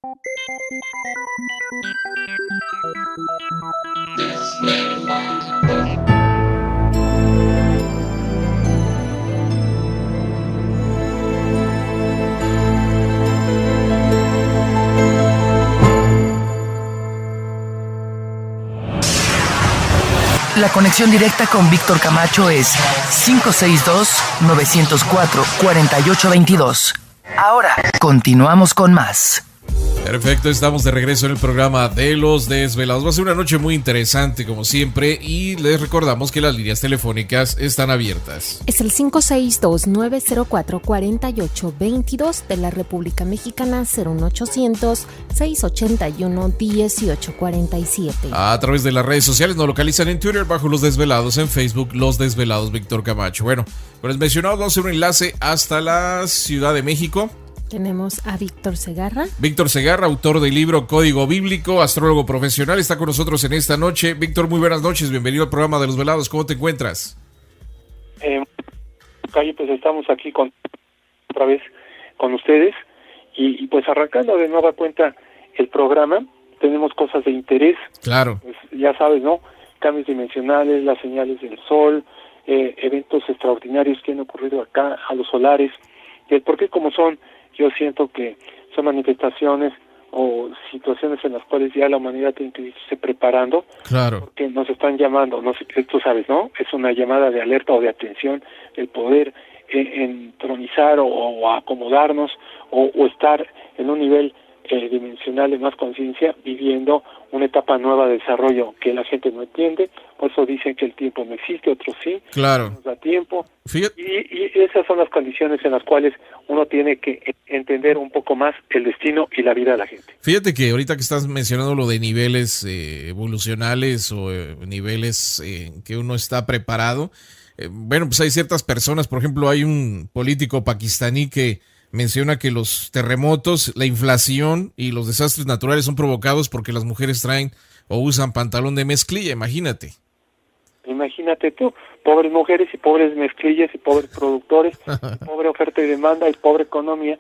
La conexión directa con Víctor Camacho es 562-904-4822. Ahora, continuamos con más. Perfecto, estamos de regreso en el programa de Los Desvelados. Va a ser una noche muy interesante, como siempre, y les recordamos que las líneas telefónicas están abiertas. Es el 562-904-4822 de la República Mexicana, 01800-681-1847. A través de las redes sociales nos localizan en Twitter bajo Los Desvelados, en Facebook Los Desvelados Víctor Camacho. Bueno, con el mencionado vamos a hacer un enlace hasta la Ciudad de México. Tenemos a Víctor Segarra. Víctor Segarra, autor del libro Código Bíblico, astrólogo profesional, está con nosotros en esta noche. Víctor, muy buenas noches, bienvenido al programa de Los Velados. ¿Cómo te encuentras? Pues estamos aquí otra vez con ustedes y pues arrancando de nueva cuenta el programa. Tenemos cosas de interés. Claro. Pues ya sabes, ¿no? Cambios dimensionales, las señales del sol, eventos extraordinarios que han ocurrido acá, a los solares. Y el por qué, como son, yo siento que son manifestaciones o situaciones en las cuales ya la humanidad tiene que irse preparando. Claro. Porque nos están llamando, no sé, tú sabes, ¿no? Es una llamada de alerta o de atención, el poder entronizar o acomodarnos o estar en un nivel dimensional de más conciencia, viviendo una etapa nueva de desarrollo que la gente no entiende. Por eso dicen que el tiempo no existe, otros sí. Claro. Nos da tiempo. Fíjate. Y esas son las condiciones en las cuales uno tiene que entender un poco más el destino y la vida de la gente. Fíjate que ahorita que estás mencionando lo de niveles evolucionales o niveles en que uno está preparado, bueno, pues hay ciertas personas, por ejemplo, hay un político pakistaní que menciona que los terremotos, la inflación y los desastres naturales son provocados porque las mujeres traen o usan pantalón de mezclilla, imagínate. Imagínate tú, pobres mujeres y pobres mezclillas y pobres productores, y pobre oferta y demanda y pobre economía,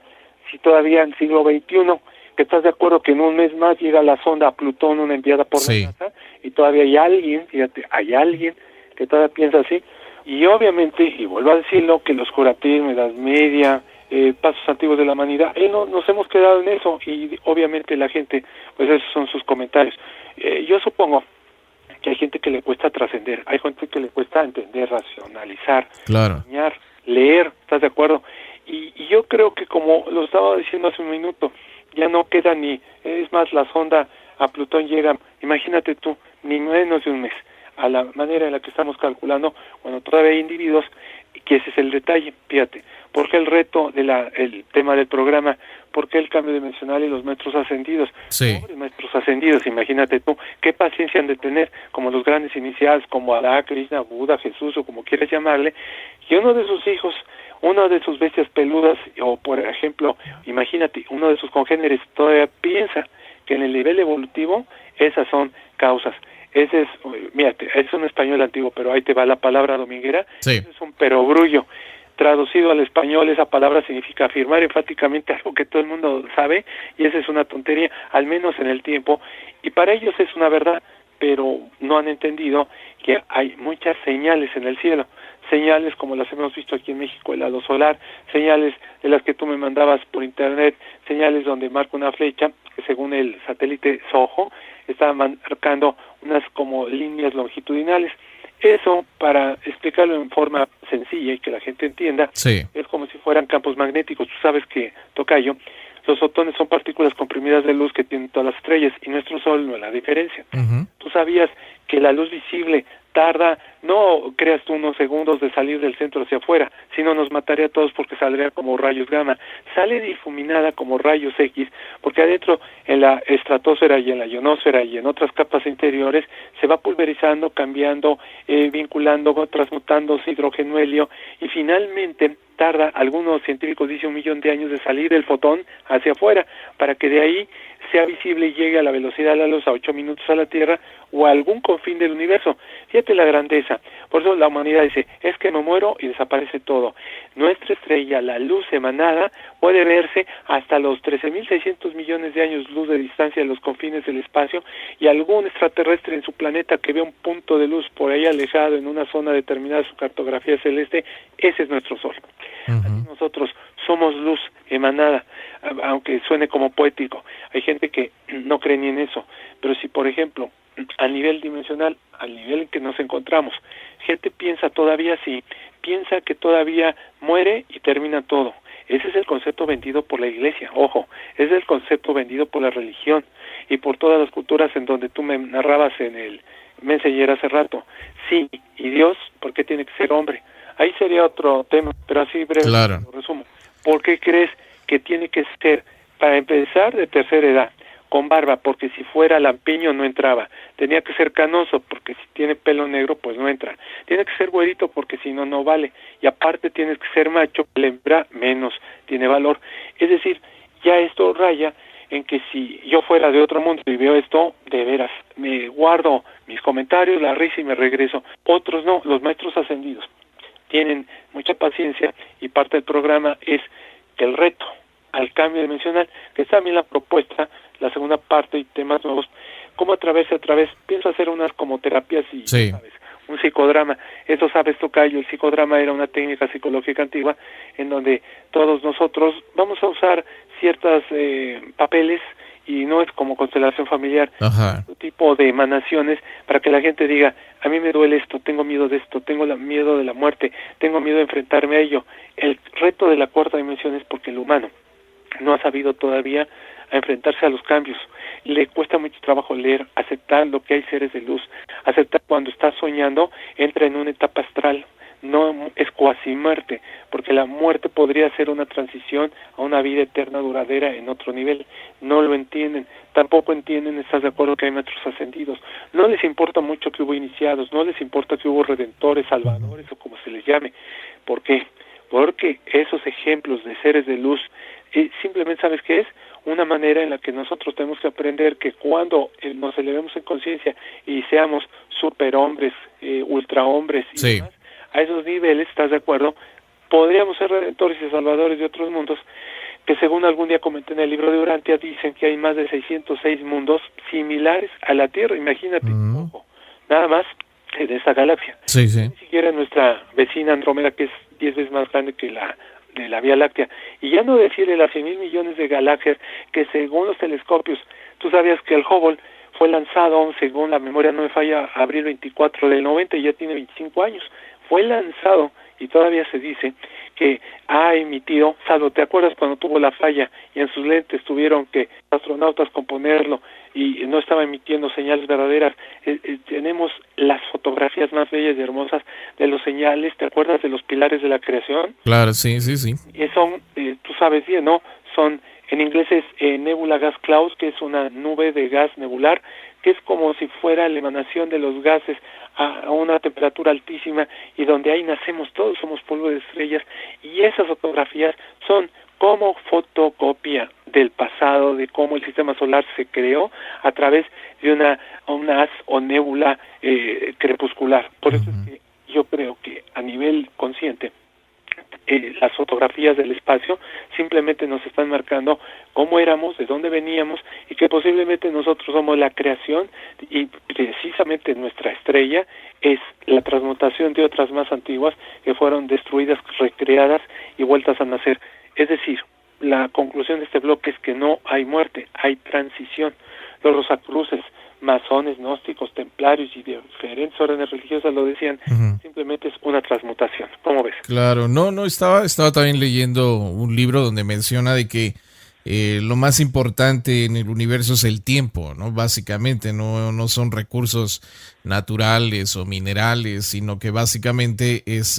si todavía en el siglo XXI, que estás de acuerdo que en un mes más llega la sonda a Plutón, una enviada por la NASA, y todavía hay alguien, fíjate, hay alguien que todavía piensa así, y obviamente, y vuelvo a decirlo, que los curativos, Edad Media, pasos antiguos de la humanidad, no, nos hemos quedado en eso, y obviamente la gente, pues esos son sus comentarios. Yo supongo que hay gente que le cuesta trascender, hay gente que le cuesta entender, racionalizar, enseñar, leer, ¿estás de acuerdo? Y yo creo que, como lo estaba diciendo hace un minuto, ya no queda ni, es más, la sonda a Plutón llega, imagínate tú, ni menos de un mes, a la manera en la que estamos calculando, cuando todavía hay individuos, que ese es el detalle, fíjate, ¿por qué el reto el tema del programa? ¿Por qué el cambio dimensional y los maestros ascendidos? Sí. Pobres maestros ascendidos, imagínate tú, qué paciencia han de tener, como los grandes iniciados, como Alá, Krishna, Buda, Jesús, o como quieras llamarle, y uno de sus hijos, una de sus bestias peludas, o por ejemplo, imagínate, uno de sus congéneres todavía piensa que en el nivel evolutivo esas son causas. Ese es, mírate, es un español antiguo, pero ahí te va la palabra dominguera, sí. Es un perogrullo. Traducido al español, esa palabra significa afirmar enfáticamente algo que todo el mundo sabe, y esa es una tontería, al menos en el tiempo, y para ellos es una verdad, pero no han entendido que hay muchas señales en el cielo, señales como las hemos visto aquí en México, el halo solar, señales de las que tú me mandabas por internet, señales donde marca una flecha, que según el satélite SOHO, está marcando unas como líneas longitudinales. Eso, para explicarlo en forma sencilla y que la gente entienda, es como si fueran campos magnéticos. Tú sabes que, tocayo, los fotones son partículas comprimidas de luz que tienen todas las estrellas, y nuestro Sol no es la diferencia. Uh-huh. Tú sabías que la luz visible tarda, no creas tú, unos segundos de salir del centro hacia afuera, sino nos mataría a todos porque saldría como rayos gamma. Sale difuminada como rayos X, porque adentro, en la estratosfera y en la ionosfera y en otras capas interiores, se va pulverizando, cambiando, vinculando, transmutándose hidrógeno, helio, y finalmente tarda, algunos científicos dicen 1 millón de años de salir del fotón hacia afuera, para que de ahí sea visible y llegue a la velocidad de la luz a 8 minutos a la Tierra o a algún confín del universo. Fíjate la grandeza. Por eso la humanidad dice, es que me muero y desaparece todo. Nuestra estrella, la luz emanada, puede verse hasta los 13.600 millones de años luz de distancia de los confines del espacio, y algún extraterrestre en su planeta que vea un punto de luz por ahí alejado en una zona determinada de su cartografía celeste, ese es nuestro Sol. Así nosotros somos luz emanada, aunque suene como poético. Hay gente que no cree ni en eso, pero si por ejemplo a nivel dimensional, al nivel en que nos encontramos, gente piensa todavía así, piensa que todavía muere y termina todo. Ese es el concepto vendido por la iglesia, ojo, ese es el concepto vendido por la religión y por todas las culturas en donde tú me narrabas en el Messenger hace rato. Sí, y Dios, ¿por qué tiene que ser hombre? Ahí sería otro tema, pero así breve lo resumo. ¿Por qué crees que tiene que ser, para empezar, de tercera edad, con barba? Porque si fuera lampiño no entraba. Tenía que ser canoso, porque si tiene pelo negro, pues no entra. Tiene que ser güerito, porque si no, no vale. Y aparte tienes que ser macho, la hembra menos tiene valor. Es decir, ya esto raya en que si yo fuera de otro mundo y veo esto, de veras, me guardo mis comentarios, la risa y me regreso. Otros no, los maestros ascendidos tienen mucha paciencia, y parte del programa es que el reto al cambio dimensional, que es también la propuesta, la segunda parte y temas nuevos, cómo a través, pienso hacer unas como terapias y, ¿sabes?, un psicodrama. Eso sabes, tocayo, el psicodrama era una técnica psicológica antigua en donde todos nosotros vamos a usar ciertos papeles, y no es como constelación familiar, un tipo de emanaciones para que la gente diga, a mí me duele esto, tengo miedo de esto, tengo miedo de la muerte, tengo miedo de enfrentarme a ello. El reto de la cuarta dimensión es porque el humano no ha sabido todavía a enfrentarse a los cambios. Le cuesta mucho trabajo leer, aceptar lo que hay seres de luz, aceptar cuando está soñando, entra en una etapa astral, no es cuasi muerte, porque la muerte podría ser una transición a una vida eterna duradera en otro nivel. No lo entienden, tampoco entienden, estás de acuerdo, que hay maestros ascendidos. No les importa mucho que hubo iniciados, no les importa que hubo redentores, salvadores o como se les llame. ¿Por qué? Porque esos ejemplos de seres de luz, simplemente, ¿sabes qué es? Una manera en la que nosotros tenemos que aprender que cuando nos elevemos en conciencia y seamos superhombres, ultrahombres y demás, a esos niveles, ¿estás de acuerdo?, podríamos ser redentores y salvadores de otros mundos, que según algún día comenté en el libro de Urantia, dicen que hay más de 606 mundos similares a la Tierra. Imagínate, ojo, nada más de esa galaxia. Ni siquiera nuestra vecina Andrómeda, que es 10 veces más grande que la de la Vía Láctea, y ya no decirle las 100.000 millones de galaxias que según los telescopios, tú sabías que el Hubble fue lanzado, según la memoria no me falla, abril 24 del 90, y ya tiene 25 años, fue lanzado, y todavía se dice que ha emitido, salvo, ¿te acuerdas cuando tuvo la falla y en sus lentes tuvieron que astronautas componerlo y no estaba emitiendo señales verdaderas? Tenemos las fotografías más bellas y hermosas de los señales, ¿te acuerdas de los pilares de la creación? Claro, sí. Y son, tú sabes bien, ¿no? Son, en inglés es nebula gas cloud, que es una nube de gas nebular, que es como si fuera la emanación de los gases a una temperatura altísima, y donde ahí nacemos todos, somos polvo de estrellas, y esas fotografías son como fotocopia del pasado, de cómo el sistema solar se creó a través de una haz o nébula crepuscular. Por eso es que yo creo que a nivel consciente, las fotografías del espacio simplemente nos están marcando cómo éramos, de dónde veníamos, y que posiblemente nosotros somos la creación, y precisamente nuestra estrella es la transmutación de otras más antiguas que fueron destruidas, recreadas y vueltas a nacer. Es decir, la conclusión de este bloque es que no hay muerte, hay transición. Los rosacruces, masones, gnósticos, templarios y de diferentes órdenes religiosas lo decían, simplemente es una transmutación. ¿Cómo ves? Claro, estaba también leyendo un libro donde menciona de que lo más importante en el universo es el tiempo, ¿no? Básicamente, no son recursos naturales o minerales, sino que básicamente es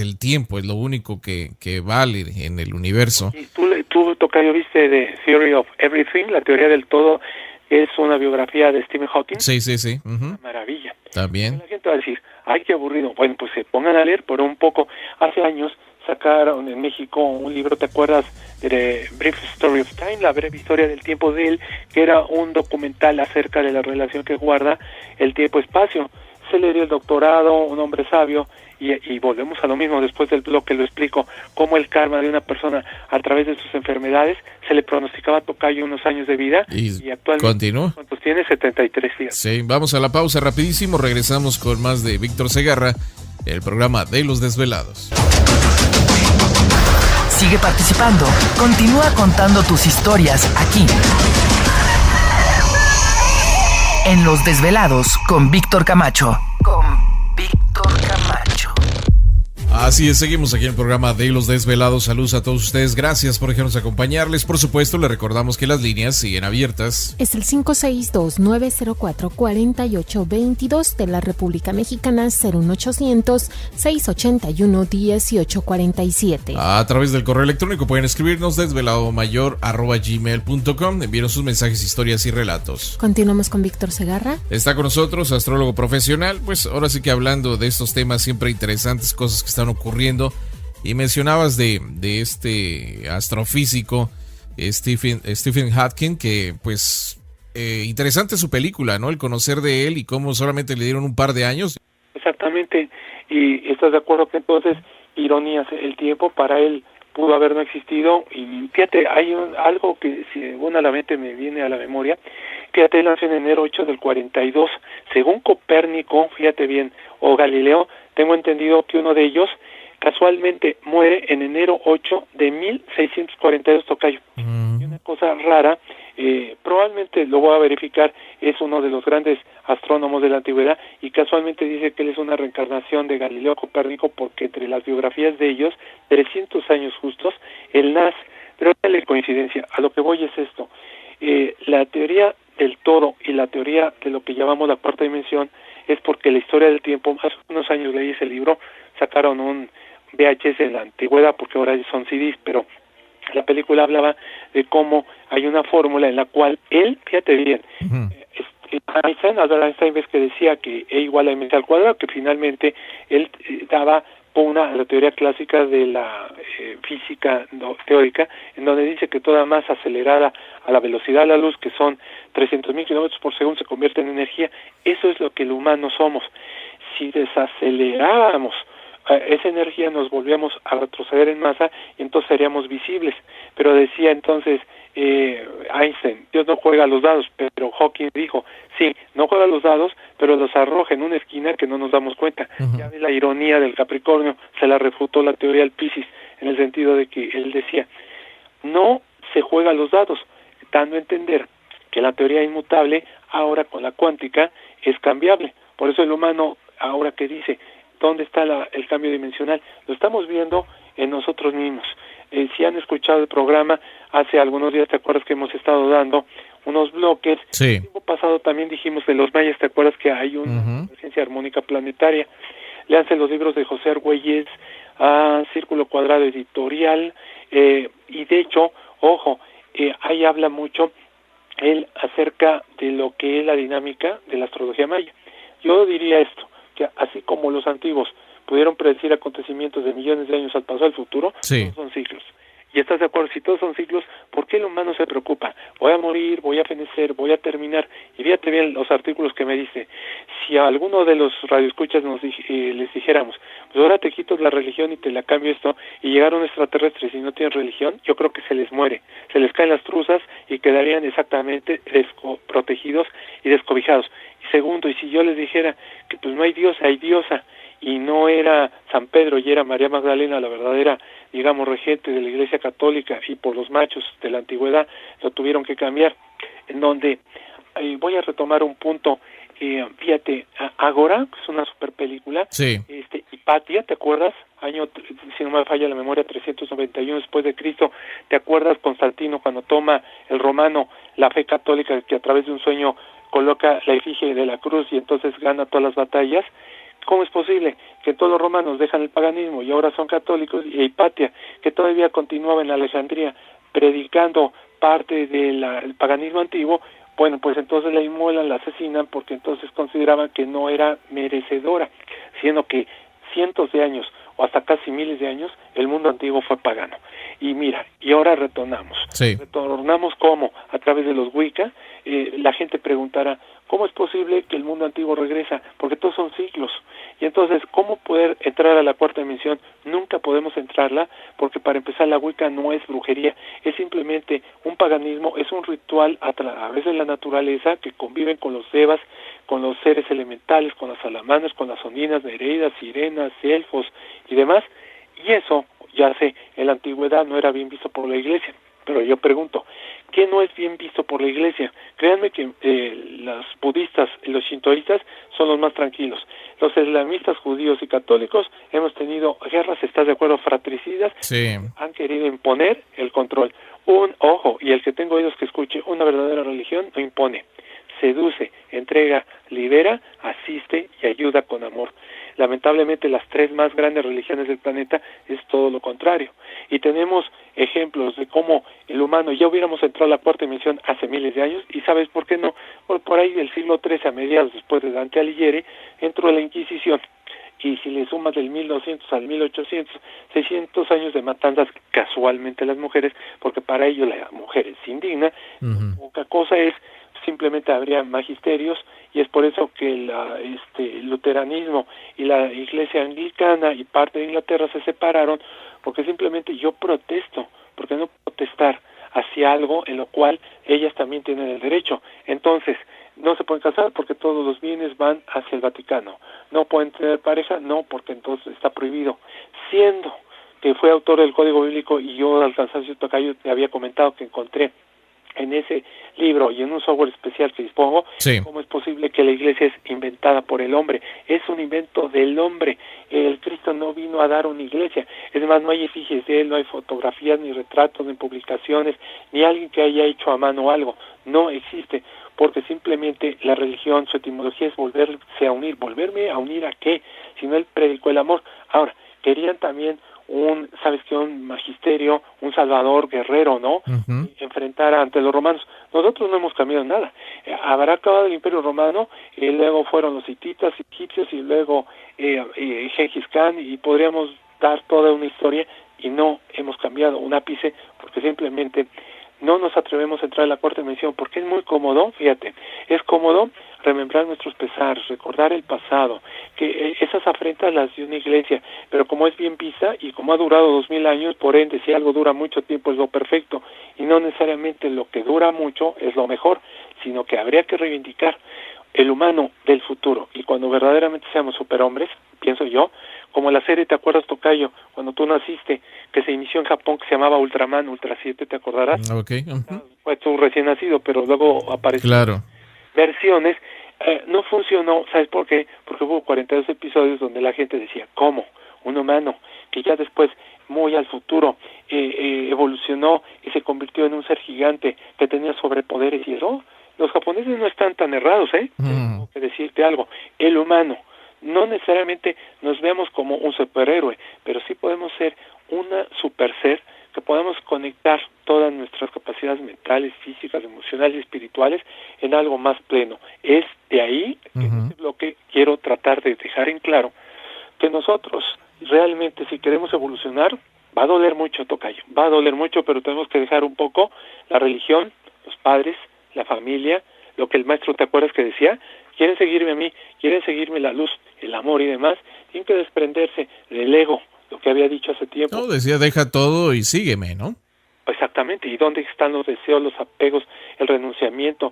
el tiempo, es lo único que vale en el universo. Y tú tocayo, viste de Theory of Everything, la teoría del todo, es una biografía de Stephen Hawking. Sí. Una maravilla. También. La gente va a decir, ay, qué aburrido. Bueno, pues se pongan a leer por un poco. Hace años sacaron en México un libro, ¿te acuerdas? De Brief Story of Time, la breve historia del tiempo de él, que era un documental acerca de la relación que guarda el tiempo-espacio. Se le dio el doctorado, un hombre sabio, y volvemos a lo mismo, después del bloque lo explico, cómo el karma de una persona a través de sus enfermedades se le pronosticaba a tocayo unos años de vida, y actualmente continúa. ¿Cuántos tiene? 73 días. Sí, vamos a la pausa rapidísimo, regresamos con más de Víctor Segarra, el programa de Los Desvelados. Sigue participando. Continúa contando tus historias aquí. En Los Desvelados con Víctor Camacho. Así es, seguimos aquí en el programa de Los Desvelados. Saludos a todos ustedes, gracias por dejarnos acompañarles. Por supuesto, les recordamos que las líneas siguen abiertas. Es el 562-904-4822 de la República Mexicana, 01800-681-1847. A través del correo electrónico pueden escribirnos desveladomayor@gmail.com. Envíenos sus mensajes, historias y relatos. Continuamos con Víctor Segarra. Está con nosotros, astrólogo profesional. Pues ahora sí que hablando de estos temas siempre interesantes, cosas que están ocurriendo, y mencionabas de este astrofísico Stephen Hawking, que pues interesante su película, ¿no? El conocer de él y cómo solamente le dieron un par de años. Exactamente, y estás de acuerdo que entonces, ironías, el tiempo para él pudo haber no existido. Y fíjate, hay algo que según a la mente me viene a la memoria. Fíjate, él nació en enero 8 del 42, según Copérnico, fíjate bien, o Galileo, tengo entendido que uno de ellos casualmente muere en enero 8 de 1642, tocayo. Y una cosa rara, probablemente lo voy a verificar, es uno de los grandes astrónomos de la antigüedad, y casualmente dice que él es una reencarnación de Galileo Copérnico, porque entre las biografías de ellos, 300 años justos, él nace. Pero dale coincidencia, a lo que voy es esto. La teoría del todo y la teoría de lo que llamamos la cuarta dimensión es porque la historia del tiempo, hace unos años leí ese libro, sacaron un VHS en la antigüedad, porque ahora son CDs, pero la película hablaba de cómo hay una fórmula en la cual él, fíjate bien, Albert Einstein, ves que decía que E igual a mc al cuadrado, que finalmente él daba la teoría clásica de la física teórica, en donde dice que toda masa acelerada a la velocidad de la luz, que son 300.000 kilómetros por segundo, se convierte en energía. Eso es lo que el humano somos. Si desacelerábamos esa energía, nos volvíamos a retroceder en masa y entonces seríamos visibles. Pero decía entonces Einstein, Dios no juega a los dados, pero Hawking dijo, sí, no juega a los dados, pero los arroja en una esquina que no nos damos cuenta. Ya ves la ironía del Capricornio, se la refutó la teoría del Piscis, en el sentido de que él decía, no se juega a los dados, dando a entender que la teoría inmutable, ahora con la cuántica, es cambiable. Por eso el humano, ahora que dice, ¿dónde está el cambio dimensional? Lo estamos viendo en nosotros mismos. Si han escuchado el programa, hace algunos días, ¿te acuerdas que hemos estado dando unos bloques? Sí. El tiempo pasado también dijimos de los mayas, ¿te acuerdas que hay una convergencia armónica planetaria? Léanse los libros de José Argüelles, Círculo Cuadrado Editorial, y de hecho, ojo, ahí habla mucho él acerca de lo que es la dinámica de la astrología maya. Yo diría esto, que así como los antiguos pudieron predecir acontecimientos de millones de años al pasado al futuro, sí, todos son ciclos. Y estás de acuerdo, si todos son ciclos, ¿por qué el humano se preocupa? Voy a morir, voy a fenecer, voy a terminar. Y fíjate bien los artículos que me dice. Si a alguno de los radioescuchas les dijéramos, pues ahora te quito la religión y te la cambio esto, y llegaron extraterrestres y no tienen religión, yo creo que se les muere, se les caen las truzas y quedarían exactamente protegidos y descobijados. Y segundo, y si yo les dijera que pues no hay Dios, hay diosa, y no era San Pedro y era María Magdalena la verdadera, digamos, regente de la Iglesia Católica, y por los machos de la antigüedad lo tuvieron que cambiar, en donde voy a retomar un punto, fíjate, Agora, que es una super película, sí. Hipatia, ¿te acuerdas? Año, si no me falla la memoria, 391 después de Cristo. ¿Te acuerdas Constantino cuando toma el romano la fe católica, que a través de un sueño coloca la efigie de la cruz y entonces gana todas las batallas? ¿Cómo es posible que todos los romanos dejan el paganismo y ahora son católicos? Y Hipatia, que todavía continuaba en Alejandría predicando parte del paganismo antiguo, bueno, pues entonces la inmolan, la asesinan, porque entonces consideraban que no era merecedora, siendo que cientos de años o hasta casi miles de años, el mundo antiguo fue pagano. Y mira, y ahora retornamos. Sí. Retornamos ¿cómo? A través de los Wicca. La gente preguntará, ¿cómo es posible que el mundo antiguo regresa? Porque todos son ciclos. Y entonces, ¿cómo poder entrar a la cuarta dimensión? Nunca podemos entrarla, porque para empezar la Wicca no es brujería, es simplemente un paganismo, es un ritual a través de la naturaleza que conviven con los devas, con los seres elementales, con las salamandras, con las ondinas, nereidas, sirenas, elfos y demás. Y eso, ya sé, en la antigüedad no era bien visto por la iglesia. Pero yo pregunto, ¿qué no es bien visto por la iglesia? Créanme que los budistas y los shintoístas son los más tranquilos. Los islamistas, judíos y católicos hemos tenido guerras, ¿estás de acuerdo?, fratricidas. Sí. Han querido imponer el control. Ojo, y el que tenga oídos que escuche, una verdadera religión no impone. Seduce, entrega, libera, asiste y ayuda con amor. Lamentablemente las tres más grandes religiones del planeta es todo lo contrario. Y tenemos ejemplos de cómo el humano, ya hubiéramos entrado a la cuarta dimensión hace miles de años, y ¿sabes por qué no? Por ahí del siglo XIII, a mediados después de Dante Alighieri, entró la Inquisición. Y si le sumas del 1200 al 1800, 600 años de matanzas casualmente a las mujeres, porque para ello la mujer es indigna, poca cosa es, simplemente habría magisterios, y es por eso que el luteranismo y la iglesia anglicana y parte de Inglaterra se separaron, porque simplemente yo protesto, porque no protestar hacia algo en lo cual ellas también tienen el derecho. Entonces, no se pueden casar porque todos los bienes van hacia el Vaticano. No pueden tener pareja, no, porque entonces está prohibido. Siendo que fue autor del Código Bíblico, y yo al cansancio tocayo te había comentado que encontré en ese libro y en un software especial que dispongo, sí, cómo es posible que la iglesia es inventada por el hombre. Es un invento del hombre. El Cristo no vino a dar una iglesia. Es más, no hay efigies de él, no hay fotografías, ni retratos, ni publicaciones, ni alguien que haya hecho a mano algo. No existe, porque simplemente la religión, su etimología es volverse a unir. ¿Volverme a unir a qué? Si no, él predicó el amor. Ahora, querían también un magisterio, un salvador guerrero, ¿no? Enfrentar ante los romanos. Nosotros no hemos cambiado nada. Habrá acabado el Imperio Romano, y luego fueron los hititas, egipcios, y luego Gengis Khan, y podríamos dar toda una historia, y no hemos cambiado un ápice, porque simplemente no nos atrevemos a entrar a la cuarta dimensión, porque es muy cómodo, fíjate, es cómodo remembrar nuestros pesares, recordar el pasado, que esas afrentas las dio una iglesia, pero como es bien vista y como ha durado 2000 años, por ende, si algo dura mucho tiempo es lo perfecto, y no necesariamente lo que dura mucho es lo mejor, sino que habría que reivindicar el humano del futuro, y cuando verdaderamente seamos superhombres, pienso yo, como la serie, ¿te acuerdas, tocayo? Cuando tú naciste, que se inició en Japón, que se llamaba Ultraman, Ultra 7, ¿te acordarás? Okay. Fue tú recién nacido, pero luego aparecieron versiones. No funcionó, ¿sabes por qué? Porque hubo 42 episodios donde la gente decía, ¿cómo? Un humano que ya después, muy al futuro, evolucionó y se convirtió en un ser gigante que tenía sobrepoderes, y eso, los japoneses no están tan errados, Tengo que decirte algo, el humano, no necesariamente nos veamos como un superhéroe, pero sí podemos ser una super ser, que podamos conectar todas nuestras capacidades mentales, físicas, emocionales y espirituales en algo más pleno. Es de ahí que en este bloque quiero tratar de dejar en claro que nosotros realmente, si queremos evolucionar, va a doler mucho, tocayo, va a doler mucho, pero tenemos que dejar un poco la religión, los padres, la familia, lo que el maestro, ¿te acuerdas que decía? Quieren seguirme a mí, quieren seguirme la luz, el amor y demás, tienen que desprenderse del ego, lo que había dicho hace tiempo. No, decía, deja todo y sígueme, ¿no? Exactamente, ¿y dónde están los deseos, los apegos, el renunciamiento?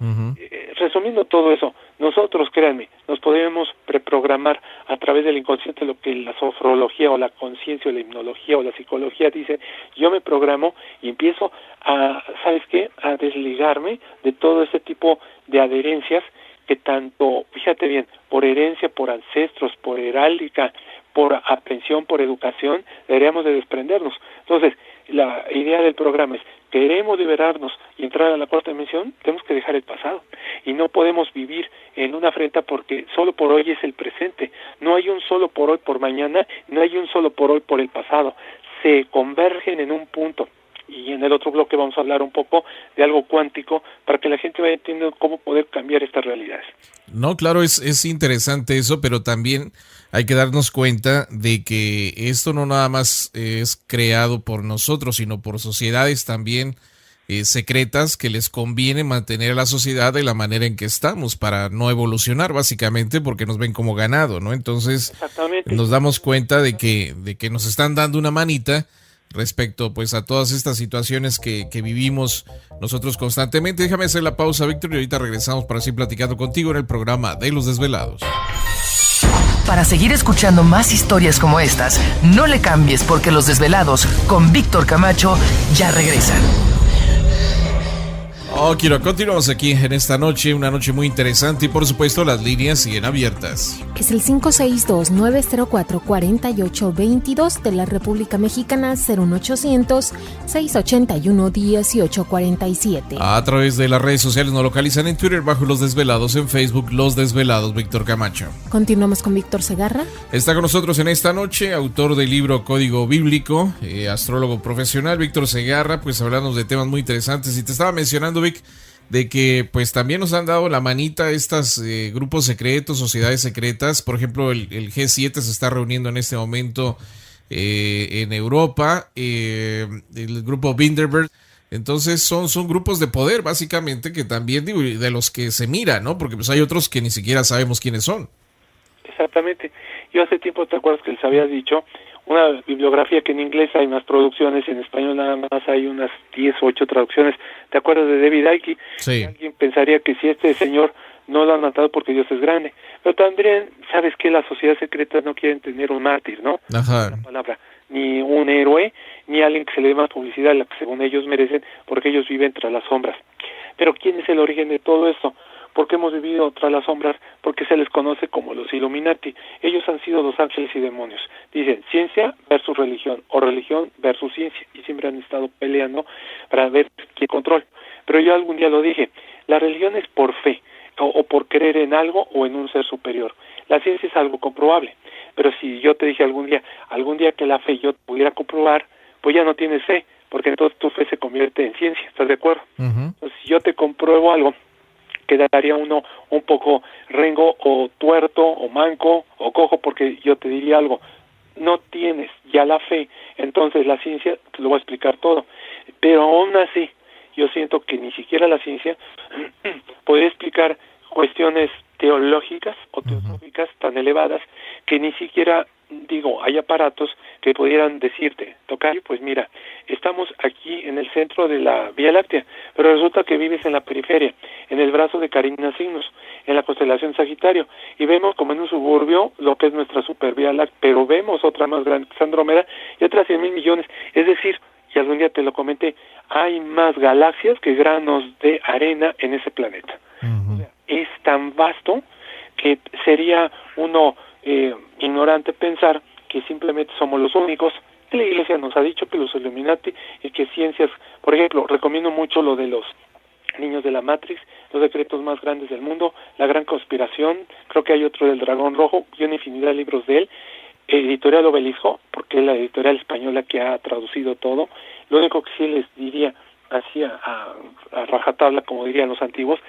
Resumiendo todo eso, nosotros, créanme, nos podemos preprogramar a través del inconsciente, lo que la sofrología o la conciencia o la hipnología o la psicología dice. Yo me programo y empiezo a, ¿sabes qué?, a desligarme de todo ese tipo de adherencias que tanto, fíjate bien, por herencia, por ancestros, por heráldica, por aprensión, por educación, deberíamos de desprendernos. Entonces, la idea del programa es, queremos liberarnos y entrar a la cuarta dimensión, tenemos que dejar el pasado. Y no podemos vivir en una afrenta porque solo por hoy es el presente. No hay un solo por hoy por mañana, no hay un solo por hoy por el pasado. Se convergen en un punto. y en el otro bloque vamos a hablar un poco de algo cuántico para que la gente vaya entendiendo cómo poder cambiar estas realidades. No, claro, es interesante eso, pero también hay que darnos cuenta de que esto no nada más es creado por nosotros, sino por sociedades también secretas que les conviene mantener a la sociedad de la manera en que estamos para no evolucionar, básicamente porque nos ven como ganado, ¿no? Entonces nos damos cuenta de que nos están dando una manita respecto pues a todas estas situaciones que vivimos nosotros constantemente. Déjame hacer la pausa, Víctor, y ahorita regresamos para seguir platicando contigo en el programa de Los Desvelados. Para seguir escuchando más historias como estas, no le cambies, porque Los Desvelados con Víctor Camacho ya regresan. Kiro, continuamos aquí en esta noche, una noche muy interesante y por supuesto las líneas siguen abiertas. Es el 562-904-4822 de la República Mexicana, 01800-681-1847. A través de las redes sociales nos localizan en Twitter bajo Los Desvelados, en Facebook Los Desvelados, Víctor Camacho. Continuamos con Víctor Segarra. Está con nosotros en esta noche, autor del libro Código Bíblico, astrólogo profesional, Víctor Segarra, pues hablando de temas muy interesantes. Y te estaba mencionando, Vic, de que pues también nos han dado la manita estos grupos secretos, sociedades secretas. Por ejemplo, el G7 se está reuniendo en este momento en Europa, el grupo Bilderberg. Entonces son grupos de poder básicamente que también, digo, de los que se mira, ¿no? Porque pues hay otros que ni siquiera sabemos quiénes son. Exactamente. Yo hace tiempo, ¿te acuerdas que les había dicho? Una bibliografía que en inglés hay más traducciones, en español nada más hay unas 10 o 8 traducciones. ¿Te acuerdas de David Icke? Sí. Alguien pensaría que si este señor no lo han matado porque Dios es grande. Pero también, ¿sabes qué? Las sociedades secretas no quieren tener un mártir, ¿no? Ajá. La palabra. Ni un héroe, ni alguien que se le dé más publicidad a la que según ellos merecen, porque ellos viven tras las sombras. Pero ¿quién es el origen de todo esto? ¿Por qué hemos vivido tras las sombras? Porque se les conoce como los Illuminati. Ellos han sido los ángeles y demonios. Dicen ciencia versus religión, o religión versus ciencia, y siempre han estado peleando para ver quién controla. Pero yo algún día lo dije, la religión es por fe, o por creer en algo o en un ser superior. La ciencia es algo comprobable. Pero si yo te dije algún día que la fe yo pudiera comprobar, pues ya no tienes fe, porque entonces tu fe se convierte en ciencia, ¿estás de acuerdo? Uh-huh. Entonces, si yo te compruebo algo, quedaría uno un poco rengo o tuerto o manco o cojo, porque yo te diría algo, no tienes ya la fe, entonces la ciencia te lo va a explicar todo. Pero aún así, yo siento que ni siquiera la ciencia podría explicar cuestiones teológicas o teosóficas tan elevadas que ni siquiera, hay aparatos que pudieran decirte, tocayo, pues mira, estamos aquí en el centro de la Vía Láctea, pero resulta que vives en la periferia, en el brazo de Carina Cygnus, en la constelación Sagitario, y vemos como en un suburbio lo que es nuestra super Vía Láctea, pero vemos otra más grande, que es Andrómeda, y otras 100,000 millones, es decir, y algún día te lo comenté, hay más galaxias que granos de arena en ese planeta. Uh-huh. O sea, es tan vasto que sería uno ignorante pensar que simplemente somos los únicos. La Iglesia nos ha dicho que los Illuminati y que ciencias, por ejemplo, recomiendo mucho lo de los niños de la Matrix, los secretos más grandes del mundo, la gran conspiración, creo que hay otro del Dragón Rojo y una infinidad de libros de él, editorial Obelisco, porque es la editorial española que ha traducido todo. Lo único que sí les diría, así a rajatabla, como dirían los antiguos,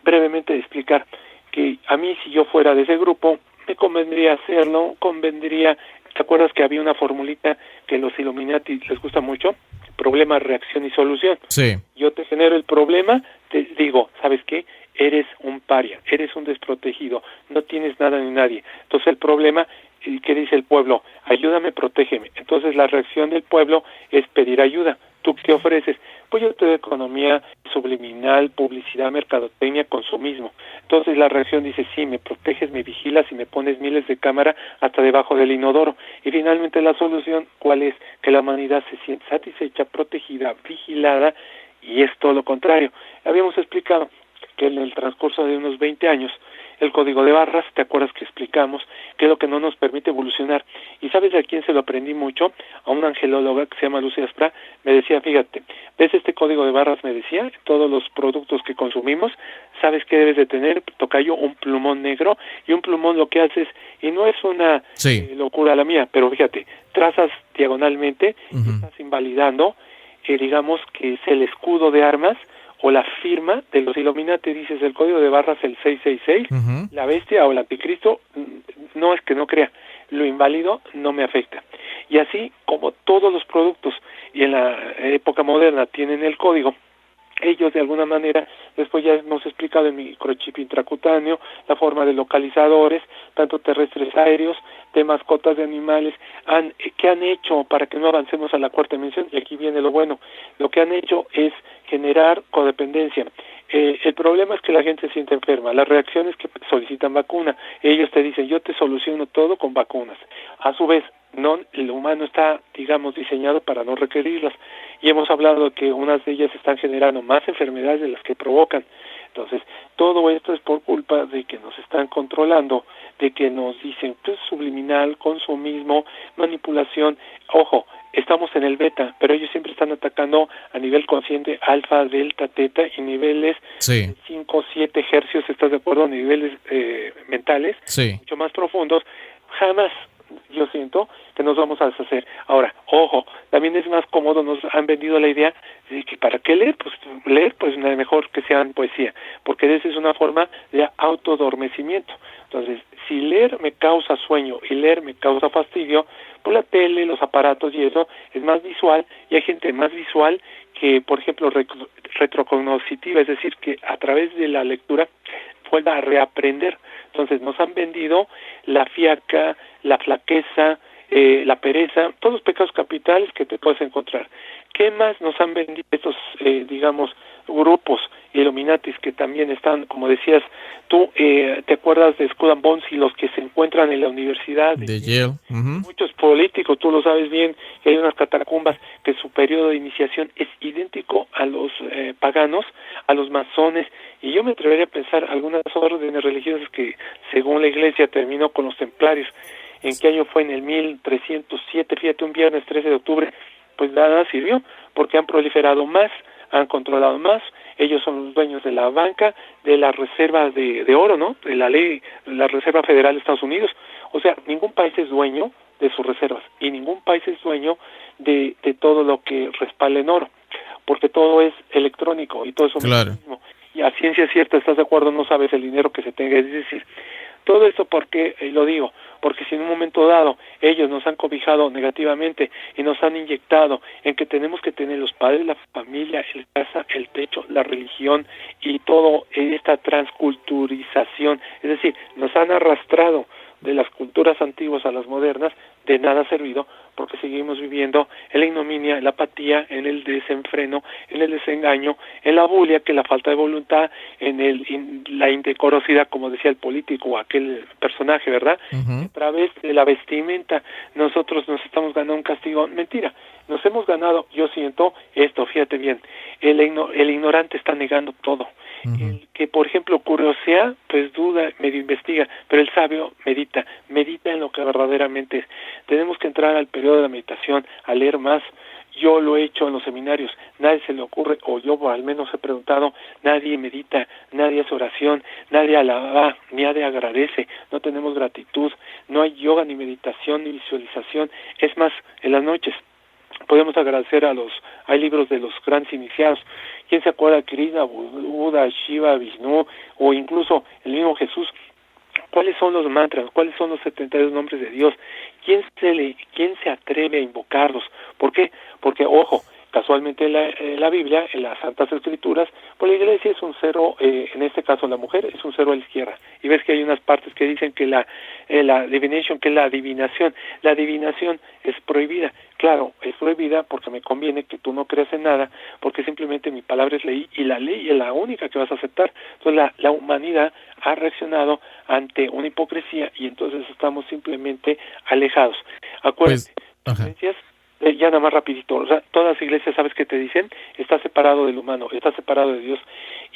brevemente explicar que a mí, si yo fuera de ese grupo, me convendría hacerlo, ¿te acuerdas que había una formulita que los Illuminati les gusta mucho? Problema, reacción y solución. Sí. Yo te genero el problema, te digo, ¿sabes qué? Eres un paria, eres un desprotegido, no tienes nada ni nadie. Entonces el problema, ¿qué dice el pueblo? Ayúdame, protégeme. Entonces la reacción del pueblo es pedir ayuda. ¿Tú qué ofreces? Pues yo te doy economía subliminal, publicidad, mercadotecnia, consumismo. Entonces la reacción dice, sí, me proteges, me vigilas y me pones miles de cámaras hasta debajo del inodoro. Y finalmente la solución, ¿cuál es? Que la humanidad se siente satisfecha, protegida, vigilada, y es todo lo contrario. Habíamos explicado que en el transcurso de unos 20 años, el código de barras, ¿te acuerdas que explicamos? Que es lo que no nos permite evolucionar. ¿Y sabes a quién se lo aprendí mucho? A una angelóloga que se llama Lucia Aspra. Me decía, fíjate, ¿ves este código de barras? Me decía, todos los productos que consumimos, ¿sabes qué debes de tener? Tocayo, un plumón negro, y un plumón lo que haces, y no es una locura la mía, pero fíjate, trazas diagonalmente, estás invalidando digamos que es el escudo de armas o la firma de los Illuminati. Dices el código de barras el 666, la bestia o el anticristo. No es que no crea, lo inválido no me afecta. Y así como todos los productos y en la época moderna tienen el código, ellos de alguna manera, después ya hemos explicado el microchip intracutáneo, la forma de localizadores, tanto terrestres, aéreos, de mascotas de animales, ¿qué han hecho para que no avancemos a la cuarta dimensión? Y aquí viene lo bueno, lo que han hecho es generar codependencia. El problema es que la gente se siente enferma, las reacciones que solicitan vacuna, ellos te dicen, yo te soluciono todo con vacunas. A su vez, no, el humano está, digamos, diseñado para no requerirlas, y hemos hablado de que unas de ellas están generando más enfermedades de las que provocan. Entonces, todo esto es por culpa de que nos están controlando, de que nos dicen, pues, subliminal, consumismo, manipulación. Ojo, estamos en el beta, pero ellos siempre están atacando a nivel consciente, alfa, delta, teta, y niveles 5, 7 hercios, ¿estás de acuerdo? Niveles mentales, mucho más profundos. Jamás yo siento que nos vamos a deshacer. Ahora, ojo, también es más cómodo, nos han vendido la idea de que ¿para qué leer? Pues mejor que sea en poesía, porque esa es una forma de autodormecimiento. Entonces, si leer me causa sueño y leer me causa fastidio, pues la tele, los aparatos y eso es más visual, y hay gente más visual que, por ejemplo, retrocognitiva, es decir, que a través de la lectura pueda reaprender. Entonces nos han vendido la fiaca, la flaqueza, la pereza, todos los pecados capitales que te puedes encontrar. ¿Qué más nos han vendido estos, digamos, grupos Illuminatis que también están, como decías tú, te acuerdas de Skull and Bones y los que se encuentran en la universidad de Yale? Muchos políticos, tú lo sabes bien, que hay unas catacumbas que su periodo de iniciación es idéntico a los paganos, a los masones, y yo me atrevería a pensar algunas órdenes religiosas que según la iglesia terminó con los templarios. ¿En qué año fue? En el 1307, fíjate, un viernes 13 de octubre, pues nada sirvió, porque han proliferado más, han controlado más, ellos son los dueños de la banca, de las reservas de oro, ¿no? De la ley, la Reserva Federal de Estados Unidos. O sea, ningún país es dueño de sus reservas y ningún país es dueño de todo lo que respalda en oro, porque todo es electrónico y todo eso mismo. Y a ciencia cierta, ¿estás de acuerdo? No sabes el dinero que se tenga, es decir, todo esto porque, lo digo, porque si en un momento dado ellos nos han cobijado negativamente y nos han inyectado en que tenemos que tener los padres, la familia, el casa, el techo, la religión y todo esta transculturización, es decir, nos han arrastrado de las culturas antiguas a las modernas, de nada ha servido, porque seguimos viviendo en la ignominia, en la apatía, en el desenfreno, en el desengaño, en la bulia, que es la falta de voluntad, en la indecorosidad, como decía el político, aquel personaje, ¿verdad? A través de la vestimenta, nosotros nos estamos ganando un castigo. Mentira, nos hemos ganado, yo siento esto, fíjate bien, el ignorante está negando todo. El que, por ejemplo, curiosea, pues duda, medio investiga, pero el sabio medita en lo que verdaderamente es. Tenemos que entrar al periodo de la meditación, a leer más. Yo lo he hecho en los seminarios, nadie se le ocurre, o yo al menos he preguntado, nadie medita, nadie hace oración, nadie alaba, nadie agradece, no tenemos gratitud, no hay yoga, ni meditación, ni visualización. Es más, en las noches podemos agradecer hay libros de los grandes iniciados. ¿Quién se acuerda de Krishna, Buda, Shiva, Vishnu, o incluso el mismo Jesús? ¿Cuáles son los mantras? ¿Cuáles son los 72 nombres de Dios? ¿Quién se atreve a invocarlos? ¿Por qué? Porque, ojo, casualmente en la Biblia, en las Santas Escrituras, pues la iglesia es un cero, en este caso la mujer es un cero a la izquierda. Y ves que hay unas partes que dicen que la divination, que es la adivinación es prohibida. Claro, es prohibida porque me conviene que tú no creas en nada, porque simplemente mi palabra es ley, y la ley es la única que vas a aceptar. Entonces la humanidad ha reaccionado ante una hipocresía y entonces estamos simplemente alejados. Acuérdense, iglesias, ya nada más rapidito, o sea, todas las iglesias, ¿sabes qué te dicen? Está separado del humano, está separado de Dios,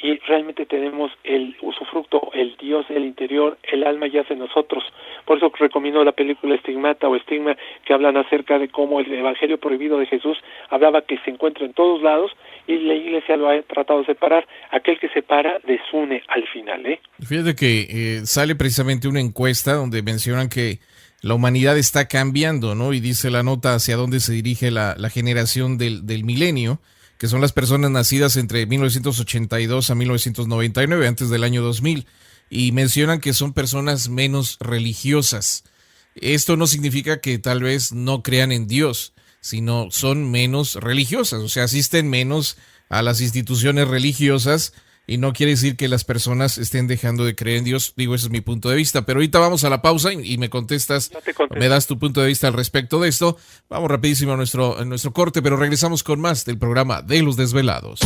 y realmente tenemos el usufructo, el Dios, el interior, el alma yace en nosotros. Por eso recomiendo la película Estigmata o Estigma, que hablan acerca de cómo el evangelio prohibido de Jesús hablaba que se encuentra en todos lados, y la iglesia lo ha tratado de separar. Aquel que separa desune al final, Fíjate que sale precisamente una encuesta donde mencionan que la humanidad está cambiando, ¿no? Y dice la nota hacia dónde se dirige la generación del milenio, que son las personas nacidas entre 1982 a 1999, antes del año 2000, y mencionan que son personas menos religiosas. Esto no significa que tal vez no crean en Dios, sino son menos religiosas, o sea, asisten menos a las instituciones religiosas, y no quiere decir que las personas estén dejando de creer en Dios. Digo, ese es mi punto de vista. Pero ahorita vamos a la pausa y me contestas, me das tu punto de vista al respecto de esto. Vamos rapidísimo a nuestro corte, pero regresamos con más del programa de Los Desvelados.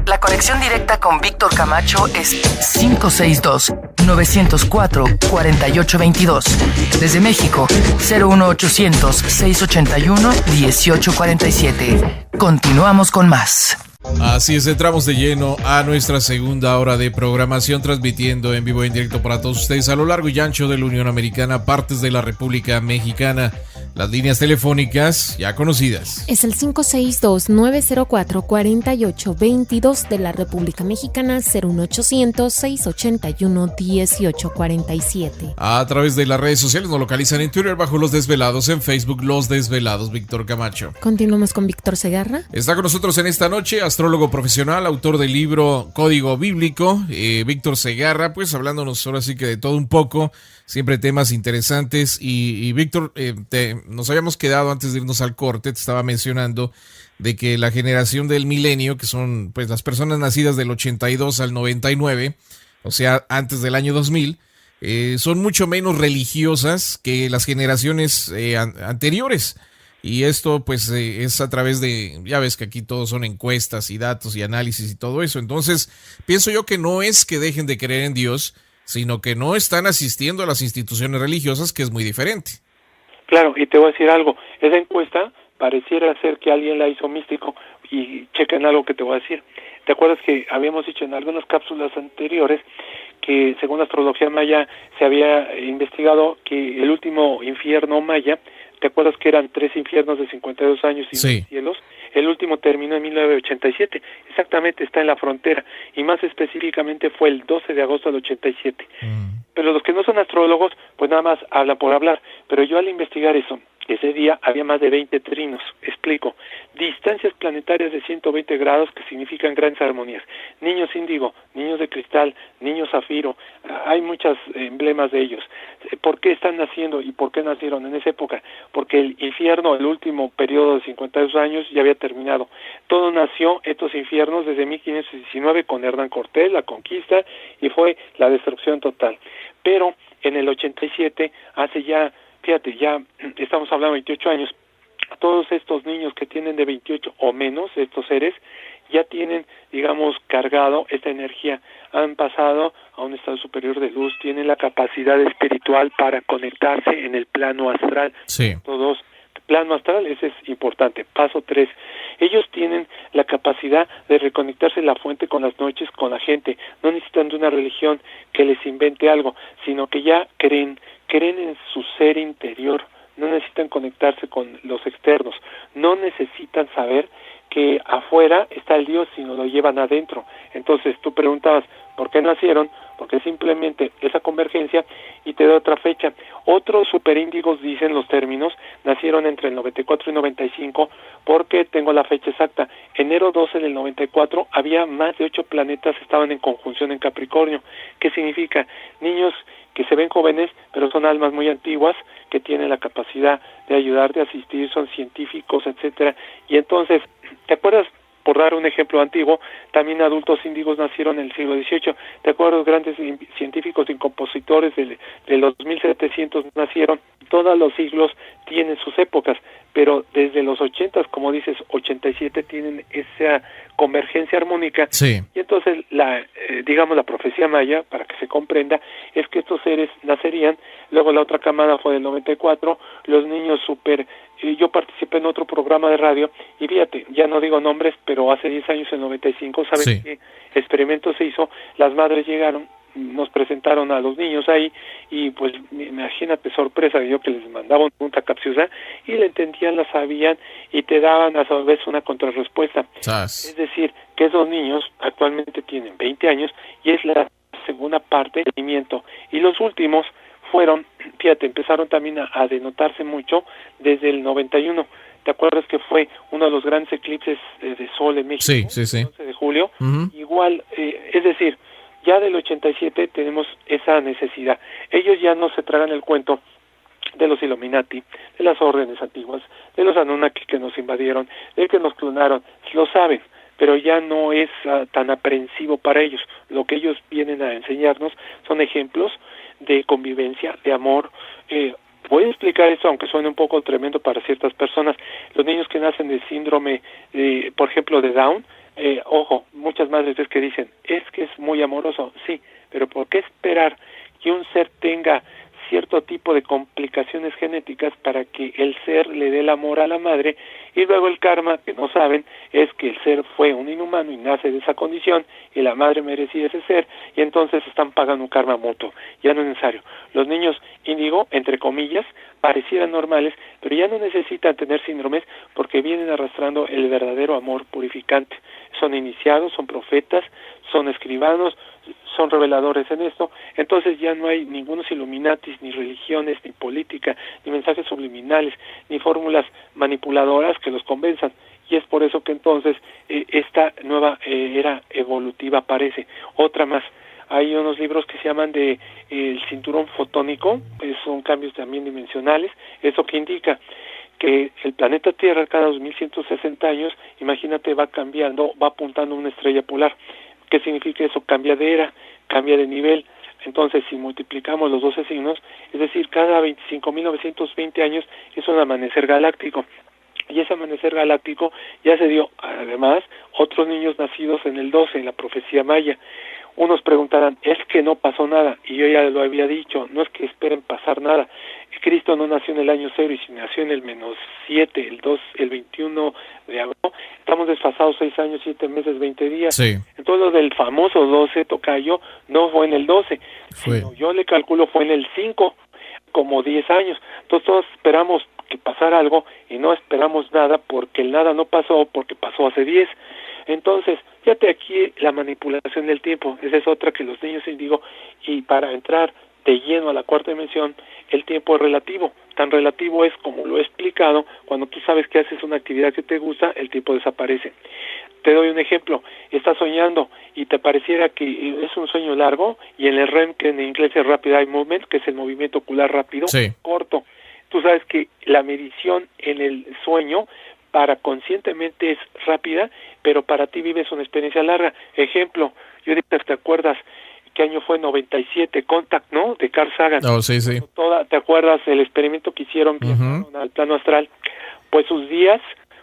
La conexión directa con Víctor Camacho es 562-904-4822. Desde México, 01800-681-1847. Continuamos con más. Así es, entramos de lleno a nuestra segunda hora de programación, transmitiendo en vivo y en directo para todos ustedes a lo largo y ancho de la Unión Americana, partes de la República Mexicana. Las líneas telefónicas ya conocidas. Es el 562-904-4822 de la República Mexicana, 01800-681-1847. A través de las redes sociales nos localizan en Twitter bajo Los Desvelados, en Facebook Los Desvelados, Víctor Camacho. Continuamos con Víctor Segarra. Está con nosotros en esta noche, astrólogo profesional, autor del libro Código Bíblico, Víctor Segarra, pues hablándonos ahora sí que de todo un poco, siempre temas interesantes. Y Víctor, nos habíamos quedado antes de irnos al corte, te estaba mencionando de que la generación del milenio, que son pues las personas nacidas del 82 al 99, o sea, antes del año 2000, son mucho menos religiosas que las generaciones anteriores. Y esto pues es a través de, ya ves que aquí todos son encuestas y datos y análisis y todo eso. Entonces, pienso yo que no es que dejen de creer en Dios, sino que no están asistiendo a las instituciones religiosas, que es muy diferente. Claro, y te voy a decir algo, esa encuesta pareciera ser que alguien la hizo místico, y chequen algo que te voy a decir. ¿Te acuerdas que habíamos dicho en algunas cápsulas anteriores que según la astrología maya se había investigado que el último infierno maya, ¿te acuerdas que eran 3 infiernos de 52 años y 2 cielos? El último terminó en 1987, exactamente está en la frontera, y más específicamente fue el 12 de agosto del 87. Pero los que no son astrólogos, pues nada más hablan por hablar, pero yo al investigar eso, ese día había más de 20 trinos, explico, distancias planetarias de 120 grados que significan grandes armonías, niños índigo, niños de cristal, niños zafiro, hay muchos emblemas de ellos. ¿Por qué están naciendo y por qué nacieron en esa época? Porque el infierno, el último periodo de 52 años ya había terminado. Todo nació, estos infiernos, desde 1519 con Hernán Cortés, la conquista, y fue la destrucción total. Pero en el 87, hace ya, fíjate, ya estamos hablando de 28 años, todos estos niños que tienen de 28 o menos, estos seres, ya tienen, digamos, cargado esta energía, han pasado a un estado superior de luz, tienen la capacidad espiritual para conectarse en el plano astral. Sí. Todos, plano astral, ese es importante. Paso 3, ellos tienen la capacidad de reconectarse la fuente con las noches, con la gente, no necesitan de una religión que les invente algo, sino que ya creen en su ser interior, no necesitan conectarse con los externos, no necesitan saber que afuera está el Dios, sino lo llevan adentro. Entonces tú preguntabas, ¿por qué nacieron? Porque simplemente esa convergencia, y te doy otra fecha. Otros superíndigos, dicen los términos, nacieron entre el 94 y 95, porque tengo la fecha exacta. Enero 12 del 94 había más de 8 planetas estaban en conjunción en Capricornio. ¿Qué significa? Niños que se ven jóvenes, pero son almas muy antiguas, que tienen la capacidad de ayudar, de asistir, son científicos, etcétera. Y entonces, ¿te acuerdas? Por dar un ejemplo antiguo, también adultos índigos nacieron en el siglo XVIII. ¿Te acuerdas? Grandes científicos y compositores de los 1700 nacieron. Todos los siglos tienen sus épocas, pero desde los 80, como dices, 87 tienen esa convergencia armónica. Sí. Y entonces, la profecía maya, para que se comprenda, es que estos seres nacerían. Luego la otra camada fue del 94, los niños yo participé en otro programa de radio, y fíjate, ya no digo nombres, pero hace 10 años, en 95, ¿saben qué experimento se hizo? Las madres llegaron, nos presentaron a los niños ahí, y pues imagínate, sorpresa, yo que les mandaban una capciosa, y la entendían, la sabían, y te daban a su vez una contrarrespuesta. Es decir, que esos niños actualmente tienen 20 años, y es la segunda parte del movimiento, y los últimos fueron, fíjate, empezaron también a denotarse mucho desde el 91. ¿Te acuerdas que fue uno de los grandes eclipses de sol en México? Sí. El 11 de julio. Uh-huh. Igual, es decir, ya del 87 tenemos esa necesidad. Ellos ya no se tragan el cuento de los Illuminati, de las órdenes antiguas, de los Anunnaki que nos invadieron, de que nos clonaron, lo saben, pero ya no es tan aprensivo para ellos. Lo que ellos vienen a enseñarnos son ejemplos de convivencia, de amor. Voy a explicar esto, aunque suene un poco tremendo para ciertas personas. Los niños que nacen de síndrome, por ejemplo, de Down, ojo, muchas madres ves que dicen, es que es muy amoroso, sí, pero ¿por qué esperar que un ser tenga cierto tipo de complicaciones genéticas para que el ser le dé el amor a la madre, y luego el karma, que no saben, es que el ser fue un inhumano y nace de esa condición, y la madre merecía ese ser, y entonces están pagando un karma mutuo? Ya no es necesario. Los niños índigo, entre comillas, parecieran normales, pero ya no necesitan tener síndromes porque vienen arrastrando el verdadero amor purificante. Son iniciados, son profetas, son escribanos, son reveladores en esto. Entonces ya no hay ningunos Illuminatis, ni religiones, ni política, ni mensajes subliminales, ni fórmulas manipuladoras que los convenzan. Y es por eso que entonces esta nueva era evolutiva aparece. Otra más. Hay unos libros que se llaman de el cinturón fotónico, son cambios también dimensionales. Eso que indica que el planeta Tierra cada 2160 años, imagínate, va cambiando, va apuntando a una estrella polar. ¿Qué significa eso? Cambia de era, cambia de nivel. Entonces, si multiplicamos los 12 signos, es decir, cada 25.920 años es un amanecer galáctico. Y ese amanecer galáctico ya se dio, además, otros niños nacidos en el 12, en la profecía maya. Unos preguntarán, es que no pasó nada, y yo ya lo había dicho, no es que esperen pasar nada. Cristo no nació en el año 0, y si nació en el -7, el 21 de agosto, estamos desfasados 6 años, 7 meses, 20 días. Sí. Entonces lo del famoso 12, tocayo, no fue en el 12, sino yo le calculo fue en el 5, como 10 años. Entonces todos esperamos que pasara algo, y no esperamos nada, porque el nada no pasó, porque pasó hace 10. Entonces, fíjate aquí la manipulación del tiempo, esa es otra que los niños índigo, y para entrar de lleno a la cuarta dimensión, el tiempo es relativo. Tan relativo es, como lo he explicado, cuando tú sabes que haces una actividad que te gusta, el tiempo desaparece. Te doy un ejemplo, estás soñando y te pareciera que es un sueño largo, y en el REM, que en inglés es Rapid Eye Movement, que es el movimiento ocular rápido, sí, corto. Tú sabes que la medición en el sueño para conscientemente es rápida, pero para ti vives una experiencia larga. Ejemplo, yo ahorita, ¿te acuerdas qué año fue? 97, Contact, ¿no? De Carl Sagan. Oh, sí. ¿Te acuerdas el experimento que hicieron al plano astral? Pues sus días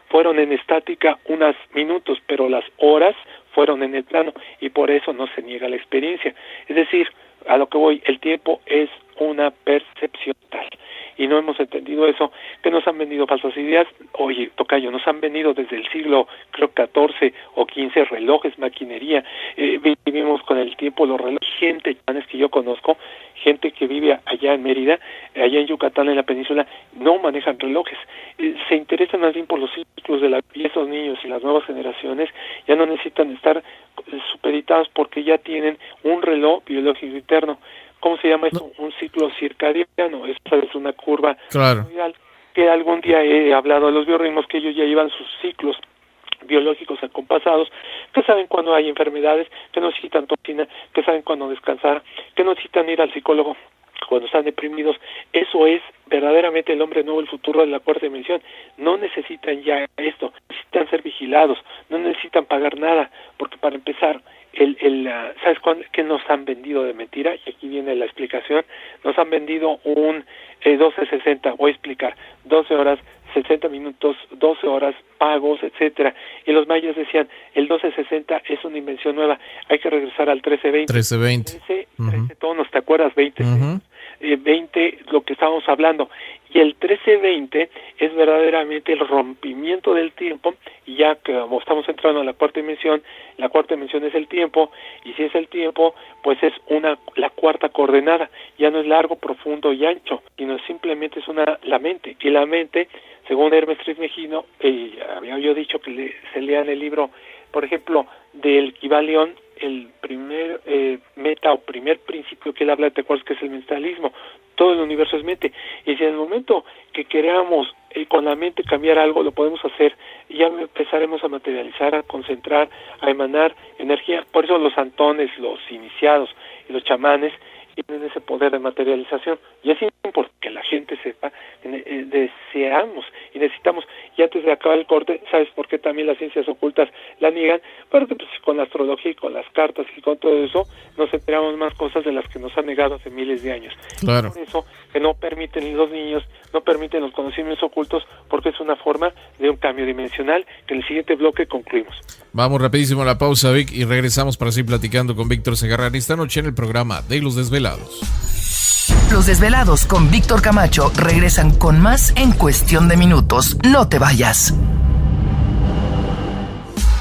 fueron en estática unos minutos, pero las horas fueron en el plano, y por eso no se niega la experiencia. Es decir, a lo que voy, el tiempo es una percepción tal. Y no hemos entendido eso, que nos han vendido falsas ideas. Oye, tocayo, nos han vendido desde el siglo, creo, 14 o 15, relojes, maquinería. Vivimos con el tiempo, los relojes. Gente que yo conozco, gente que vive allá en Mérida, allá en Yucatán, en la península, no manejan relojes. Se interesan más bien por los ciclos de la vida. Y esos niños y las nuevas generaciones ya no necesitan estar supeditados porque ya tienen un reloj biológico interno. ¿Cómo se llama esto? Un ciclo circadiano. Esta es una curva real, que algún día he hablado de los biorritmos, que ellos ya llevan sus ciclos biológicos acompasados, que saben cuando hay enfermedades, que no necesitan toxina, que saben cuándo descansar, que no necesitan ir al psicólogo cuando están deprimidos. Eso es verdaderamente el hombre nuevo, el futuro de la cuarta dimensión. No necesitan ya esto, necesitan ser vigilados, no necesitan pagar nada, porque para empezar, ¿sabes qué nos han vendido de mentira? Y aquí viene la explicación. Nos han vendido un 12-60, voy a explicar, 12 horas, 60 minutos, 12 horas, pagos, etcétera. Y los mayas decían, el 12-60 es una invención nueva, hay que regresar al 13-20. 13-20. 13 tonos, ¿te acuerdas? 20. 20, lo que estábamos hablando. Y el 13-20 es verdaderamente el rompimiento del tiempo, y ya que como estamos entrando a la cuarta dimensión es el tiempo, y si es el tiempo, pues es la cuarta coordenada. Ya no es largo, profundo y ancho, sino simplemente es la mente. Y la mente, según Hermes Trismegisto, había yo dicho que se lean el libro, por ejemplo, del Kybalión, el primer meta o primer principio que él habla, ¿te acuerdas? Que es el mentalismo. todo el universo es mente, y si en el momento que queramos con la mente cambiar algo, lo podemos hacer, y ya empezaremos a materializar, a concentrar, a emanar energía. Por eso los santones, los iniciados y los chamanes tienen ese poder de materialización, y es importante que la gente sepa, deseamos y necesitamos, y antes de acabar el corte, ¿sabes por qué también las ciencias ocultas la niegan? Porque pues, con la astrología y con las cartas y con todo eso, nos enteramos más cosas de las que nos han negado hace miles de años. Claro. Por eso que no permiten los niños, no permiten los conocimientos ocultos, porque es una forma de un cambio dimensional, que en el siguiente bloque concluimos. Vamos rapidísimo a la pausa, Vic, y regresamos para seguir platicando con Víctor Segarra esta noche en el programa de Los Desvelados. Los Desvelados con Víctor Camacho regresan con más en cuestión de minutos. No te vayas.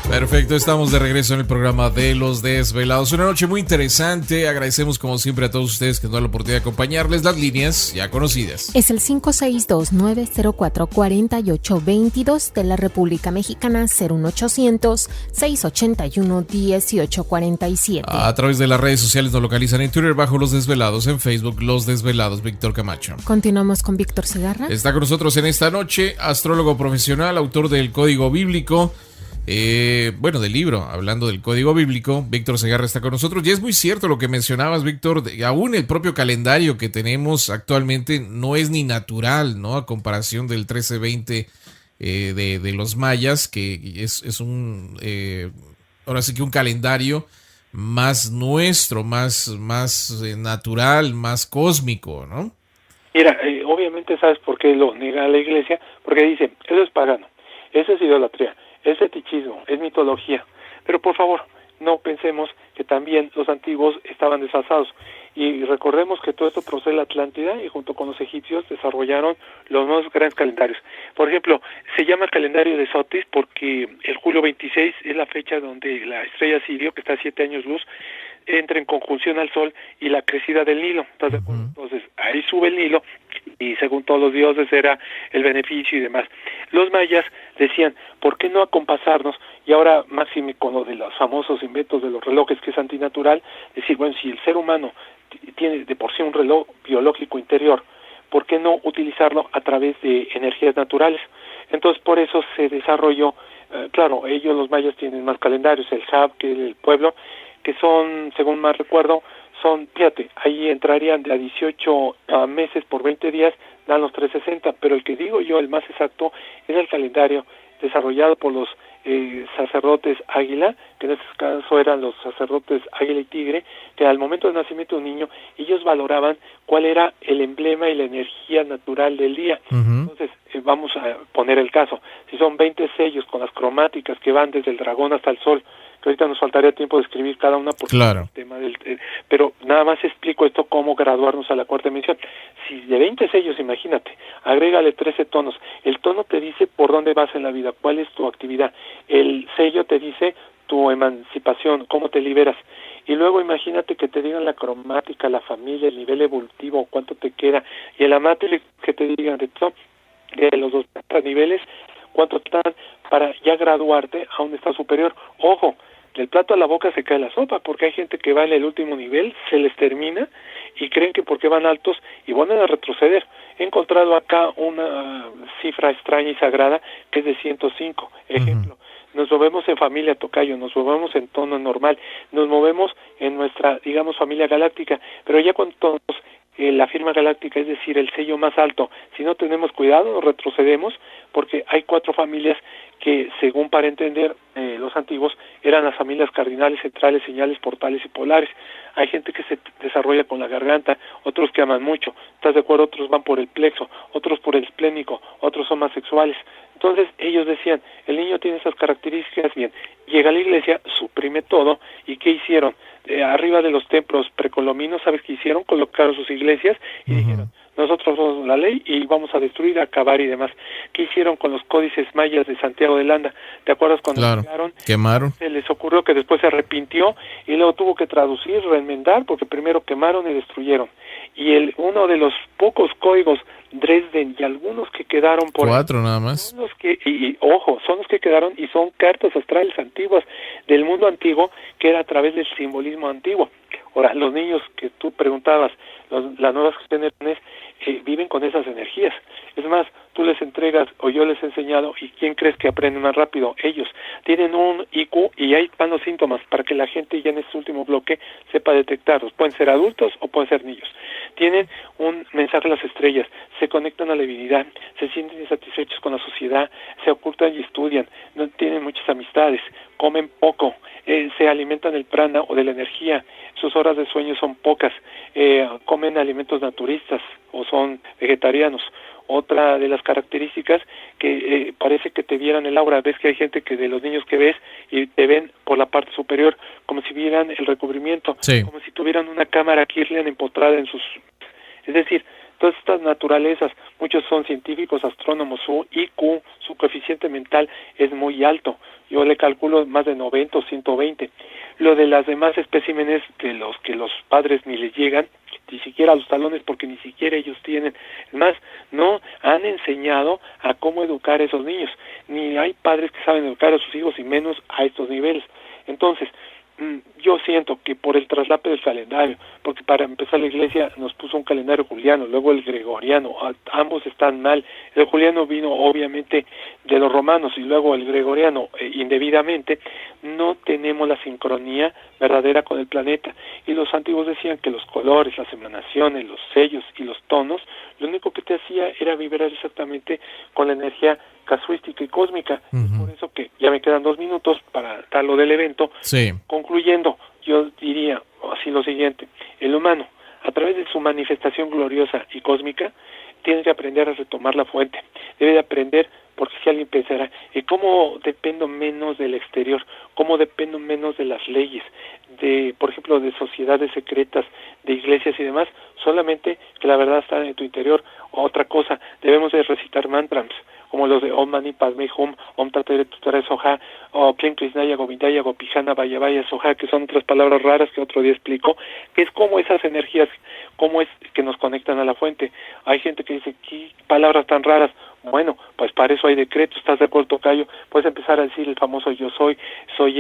Perfecto, estamos de regreso en el programa de Los Desvelados. Una noche muy interesante. Agradecemos como siempre a todos ustedes que nos dan la oportunidad de acompañarles. Las líneas ya conocidas. Es el 562-904-4822 de la República Mexicana, 01800-681-1847. A través de las redes sociales nos localizan en Twitter bajo Los Desvelados, en Facebook Los Desvelados, Víctor Camacho. Continuamos con Víctor Segarra. Está con nosotros en esta noche, astrólogo profesional, autor del Código Bíblico. Del libro, hablando del Código Bíblico, Víctor Segarra está con nosotros, y es muy cierto lo que mencionabas, Víctor, aún el propio calendario que tenemos actualmente no es ni natural, ¿no? A comparación del 1320 de los mayas, que es un, ahora sí que un calendario más nuestro, más natural, más cósmico, ¿no? Mira, obviamente sabes por qué lo niega la Iglesia, porque dice, eso es pagano, eso es idolatría, es fetichismo, es mitología. Pero por favor, no pensemos que también los antiguos estaban desfasados. Y recordemos que todo esto procede de la Atlántida, y junto con los egipcios desarrollaron los nuevos grandes calendarios. Por ejemplo, se llama calendario de Sotis porque el julio 26 es la fecha donde la estrella Sirio, que está a 7 años luz, entra en conjunción al Sol y la crecida del Nilo. ¿Estás de acuerdo? Entonces, ahí sube el Nilo, y según todos los dioses era el beneficio y demás. Los mayas decían, ¿por qué no acompasarnos? Y ahora, máximo con lo de los famosos inventos de los relojes, que es antinatural, decir, bueno, si el ser humano tiene de por sí un reloj biológico interior, ¿por qué no utilizarlo a través de energías naturales? Entonces, por eso se desarrolló, claro, ellos, los mayas, tienen más calendarios, el SAB, que el pueblo, que son, según más recuerdo, son, fíjate, ahí entrarían de a 18 meses por 20 días, dan los 360, pero el que digo yo, el más exacto, es el calendario desarrollado por los sacerdotes águila, que en este caso eran los sacerdotes águila y tigre, que al momento del nacimiento de un niño, ellos valoraban cuál era el emblema y la energía natural del día. Entonces, vamos a poner el caso, si son 20 sellos con las cromáticas que van desde el dragón hasta el sol, que ahorita nos faltaría tiempo de escribir cada una por el tema del, pero nada más explico esto, cómo graduarnos a la cuarta dimensión. Si de 20 sellos, imagínate, agrégale 13 tonos. El tono te dice por dónde vas en la vida, cuál es tu actividad. El sello te dice tu emancipación, cómo te liberas. Y luego imagínate que te digan la cromática, la familia, el nivel evolutivo, cuánto te queda. Y en la matriz que te digan de los dos niveles, cuánto te dan para ya graduarte a un estado superior. Ojo, del plato a la boca se cae la sopa, porque hay gente que va en el último nivel, se les termina y creen que porque van altos y van a retroceder. He encontrado acá una cifra extraña y sagrada que es de 105. Ejemplo, nos movemos en familia tocayo, nos movemos en tono normal, nos movemos en nuestra, digamos, familia galáctica, pero ya cuando todos la firma galáctica, es decir, el sello más alto, si no tenemos cuidado, nos retrocedemos, porque hay 4 familias que, según para entender los antiguos, eran las familias cardinales, centrales, señales, portales y polares. Hay gente que se desarrolla con la garganta, otros que aman mucho, ¿estás de acuerdo? Otros van por el plexo, otros por el esplénico, otros son más sexuales. Entonces ellos decían, el niño tiene esas características, bien, llega a la iglesia, suprime todo, ¿y qué hicieron? Arriba de los templos precolombinos, ¿sabes qué hicieron? Colocaron sus iglesias y dijeron, nosotros somos la ley y vamos a destruir, acabar y demás. ¿Qué hicieron con los códices mayas de Santiago de Landa? ¿Te acuerdas cuando quemaron? Se les ocurrió que después se arrepintió y luego tuvo que traducir, reenmendar, porque primero quemaron y destruyeron. Y uno de los pocos códigos Dresden y algunos que quedaron por 4 nada más. Son los que, ojo, son los que quedaron y son cartas astrales antiguas del mundo antiguo, que era a través del simbolismo antiguo. Ahora, los niños que tú preguntabas, las nuevas generaciones viven con esas energías. Es más, tú les entregas o yo les he enseñado y ¿quién crees que aprende más rápido? Ellos. Tienen un IQ y ahí van los síntomas para que la gente ya en este último bloque sepa detectarlos. Pueden ser adultos o pueden ser niños. Tienen un mensaje a las estrellas, se conectan a la divinidad, se sienten insatisfechos con la sociedad, se ocultan y estudian, no tienen muchas amistades, comen poco, se alimentan del prana o de la energía, sus horas de sueño son pocas, comen alimentos naturistas o son vegetarianos. Otra de las características que parece que te vieran el aura, ves que hay gente que de los niños que ves y te ven por la parte superior como si vieran el recubrimiento, sí, como si tuvieran una cámara Kirlian empotrada en sus... Es decir, todas estas naturalezas, muchos son científicos, astrónomos, su IQ, su coeficiente mental es muy alto, yo le calculo más de 90 o 120. Lo de las demás especímenes de los que los padres ni les llegan, ni siquiera a los talones porque ni siquiera ellos tienen, es más, no han enseñado a cómo educar a esos niños, ni hay padres que saben educar a sus hijos y menos a estos niveles. Entonces, yo siento que por el traslape del calendario, porque para empezar la iglesia nos puso un calendario juliano, luego el gregoriano, ambos están mal. El juliano vino obviamente de los romanos y luego el gregoriano indebidamente. No tenemos la sincronía verdadera con el planeta y los antiguos decían que los colores, las emanaciones, los sellos y los tonos, lo único que te hacía era vibrar exactamente con la energía casuística y cósmica. Por eso que ya me quedan 2 minutos para dar lo del evento. sí. Concluyendo, yo diría así lo siguiente: el humano, a través de su manifestación gloriosa y cósmica, tiene que aprender a retomar la fuente. Debe de aprender, porque si alguien pensará, ¿cómo dependo menos del exterior? ¿Cómo dependo menos de las leyes? De, por ejemplo, de sociedades secretas, de iglesias y demás. Solamente que la verdad está en tu interior. Otra cosa, debemos de recitar mantras, como los de Om Mani Padme Hum, Om Tatere Tutare Soha, o Klin Krishnaya Govindaya Gopijana Vaya Vaya Soha, que son otras palabras raras que otro día explico, que es como esas energías, cómo es que nos conectan a la fuente. Hay gente que dice, ¿qué palabras tan raras? Bueno, pues para eso hay decretos, ¿estás de acuerdo, tocayo? Puedes empezar a decir el famoso yo soy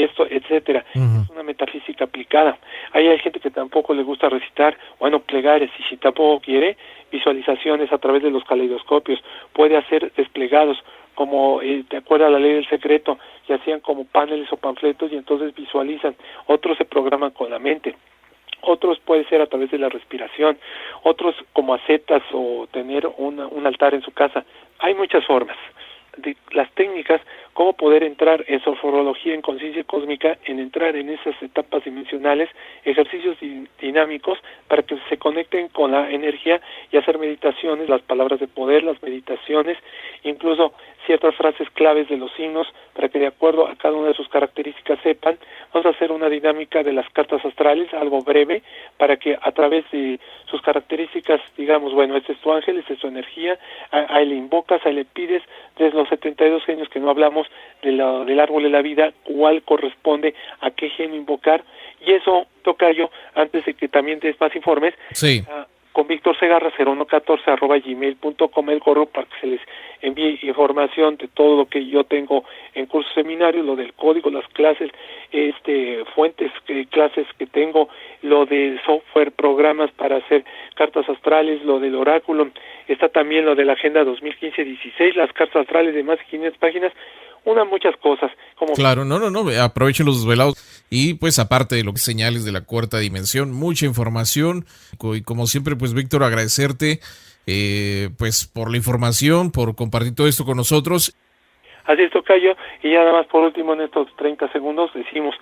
esto, etcétera. Es una metafísica aplicada. Ahí hay gente que tampoco le gusta recitar, bueno, plegarias, y si tampoco quiere, visualizaciones a través de los caleidoscopios, puede hacer desplegados, como te acuerdas la ley del secreto, que hacían como paneles o panfletos y entonces visualizan. Otros se programan con la mente. Otros puede ser a través de la respiración, otros como ascetas o tener un altar en su casa. Hay muchas formas. Las técnicas, cómo poder entrar en soforología, en conciencia cósmica, en entrar en esas etapas dimensionales, ejercicios dinámicos para que se conecten con la energía y hacer meditaciones, las palabras de poder, las meditaciones, incluso ciertas frases claves de los signos para que de acuerdo a cada una de sus características sepan. Vamos a hacer una dinámica de las cartas astrales, algo breve, para que a través de sus características digamos, bueno, este es tu ángel, esta es tu energía, ahí le invocas, ahí le pides, desde los 72 genios que no hablamos del árbol de la vida, cuál corresponde a qué genio invocar, y eso, tocayo, antes de que también des más informes, Sí. Con Víctor Segarra, 0114@gmail.com, el correo para que se les envíe información de todo lo que yo tengo en cursos seminarios, lo del código, las clases, fuentes, clases que tengo, lo de software, programas para hacer cartas astrales, lo del oráculo, está también lo de la Agenda 2015-16, las cartas astrales de más de 500 páginas, muchas cosas. Claro, no, aprovechen los desvelados y pues aparte de lo que señales de la cuarta dimensión, mucha información y como siempre pues Víctor, agradecerte pues por la información, por compartir todo esto con nosotros. Así es, tocayo, y ya nada más por último en estos 30 segundos decimos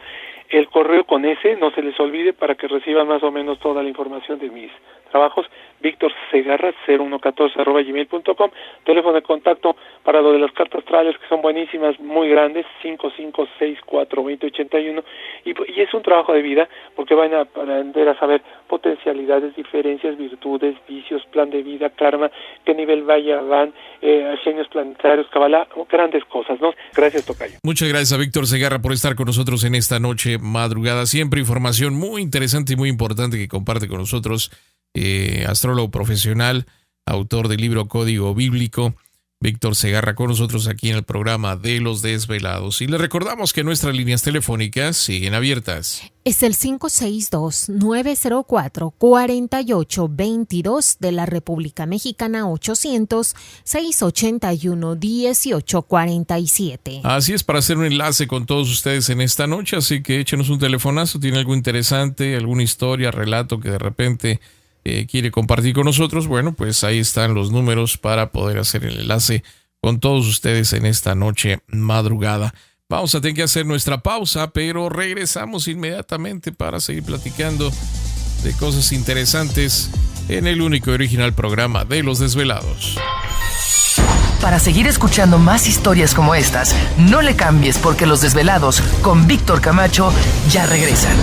el correo con ese, no se les olvide para que reciban más o menos toda la información de mis trabajos, Víctor Segarra, 0114@gmail.com, teléfono de contacto para lo de las cartas astrales que son buenísimas, muy grandes, 55642081, y es un trabajo de vida porque van a aprender a saber potencialidades, diferencias, virtudes, vicios, plan de vida, karma, qué nivel van, genios planetarios, Kabbalah, grandes cosas, ¿no? Gracias, tocayo. Muchas gracias a Víctor Segarra por estar con nosotros en esta noche madrugada, siempre información muy interesante y muy importante que comparte con nosotros, astrólogo profesional, autor del libro Código Bíblico. Víctor Segarra con nosotros aquí en el programa de Los Desvelados. Y le recordamos que nuestras líneas telefónicas siguen abiertas. Es el 562-904-4822 de la República Mexicana, 800-681-1847. Así es, para hacer un enlace con todos ustedes en esta noche, así que échenos un telefonazo, tiene algo interesante, alguna historia, relato que de repente quiere compartir con nosotros. Bueno, pues ahí están los números para poder hacer el enlace con todos ustedes en esta noche madrugada. Vamos a tener que hacer nuestra pausa, pero regresamos inmediatamente para seguir platicando de cosas interesantes en el único y original programa de Los Desvelados. Para seguir escuchando más historias como estas, no le cambies porque Los Desvelados con Víctor Camacho ya regresan.